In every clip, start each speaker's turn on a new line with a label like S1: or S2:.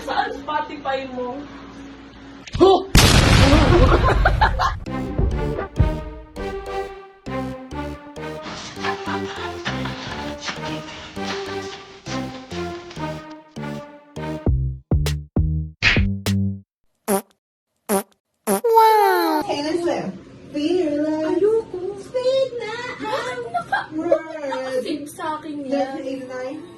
S1: Saan Spotify mo?
S2: Taylor Swift. Fearless.
S1: Ayoko.
S2: Speak na ang words.
S1: Save sa akin yan.
S2: 1989.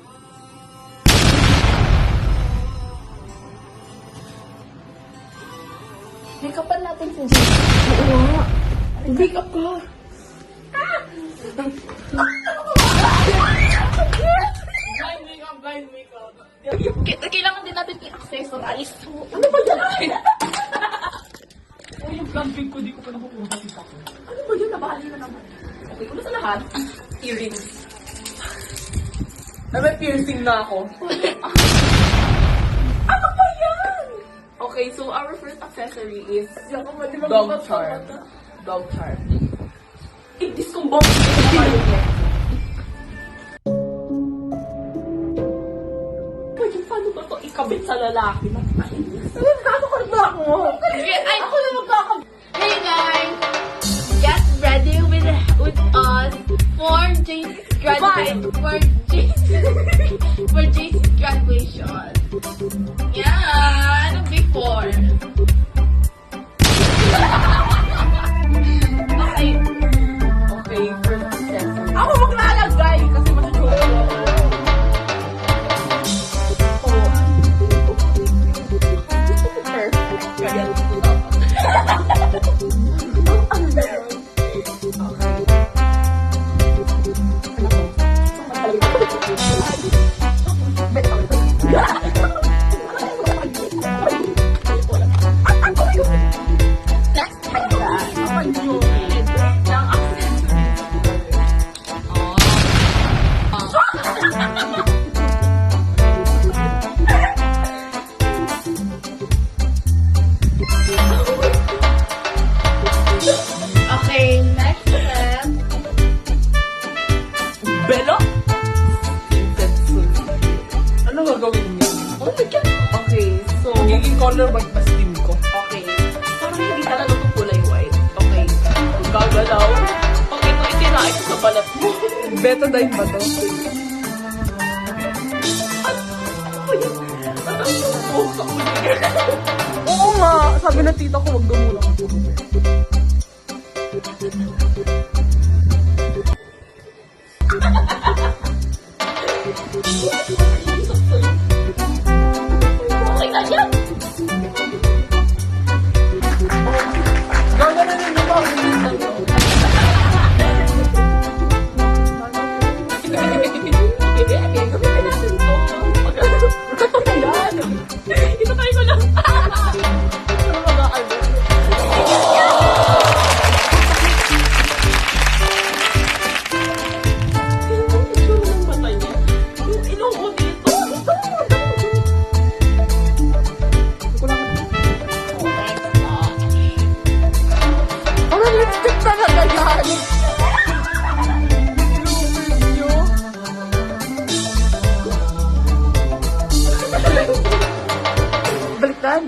S1: May kapal natin si Jay. Oo nga. Hindi ka pa. Blind makeup. Kailangan din natin i-accessorize. Ano ba yan? Yung vlog bag ko, di ko pa nakukuha kita ko. Ano ba yun? Nabali na naman. Okay, una sa lahat, earrings. May piercing na ako. Ano ba yan? Okay, so our first accessory is dog charm. Dog charm. This kong bomb. Pwede, paano ba ito ikabit sa lalaki? Nakakakot na ako. Ay, ako na magkakabit.
S3: Hey guys, get ready with us for JC's graduation. For JC's graduation. Yeah, ano before? Okay.
S1: Okay, first accessory. Ako maglalagay kasi matutuwa ako. Perfect. Kaya
S3: Okay, next step.
S1: Belo? Ano gagawin niya? Oh my God! Okay, so... Magiging color white ba skin ko? Okay. Parang hindi talaga ito kulay white. Okay. Gagalaw. Okay, ito itinaay ko sa balat mo. Betadine ba to? Ano ba yun? Ano Oo nga! Sabi ng tita ko, wag daw muna ako. Okay na yan! Gagawin mo ba ang bilisan mo? Gagawin natin ito. Ito na yan! Ito tayo ko lang! Ano mag-aalala? Baliktad.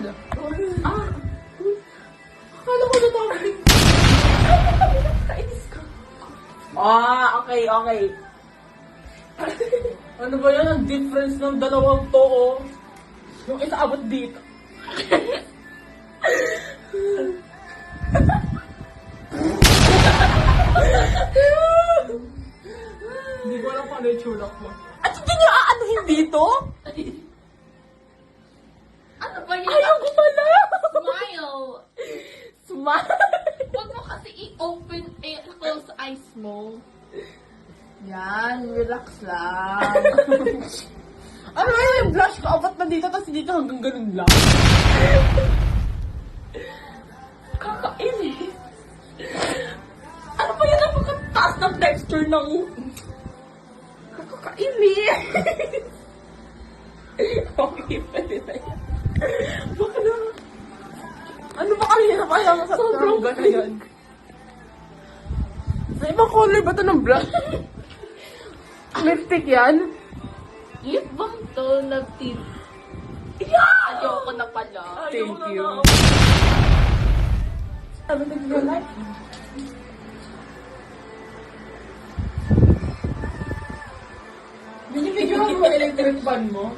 S1: Akala ko na tawag. Okay, okay. Ano ba yan? Ang difference ng dalawang to, oh. Yung isa abot dito. Hindi ko alam paano yung tsura ko. At hindi niyo aanuhin dito?
S3: Ano ba yun?
S1: Ayaw ko pala!
S3: Smile.
S1: Smile!
S3: Huwag mo kasi i-open, close eyes mo. Yan, relax lang.
S1: Ano ba yung blush ko? Abot na dito, tapos dito hanggang ganun lang. Kakainis. Ano ba yan? Napakataas ng texture ng... Kakainis. Okay, pwede na yan. Baka na... Ano ba kanina pa yung sa trangga na yan? Sa ibang color ba ito ng blush? Lipstick yan?
S3: Lip balm to, love tip.
S1: Yeah!
S3: Ayoko na pala.
S1: Thank you. Sabi ko yung life. Binibigyan mo electric fan mo?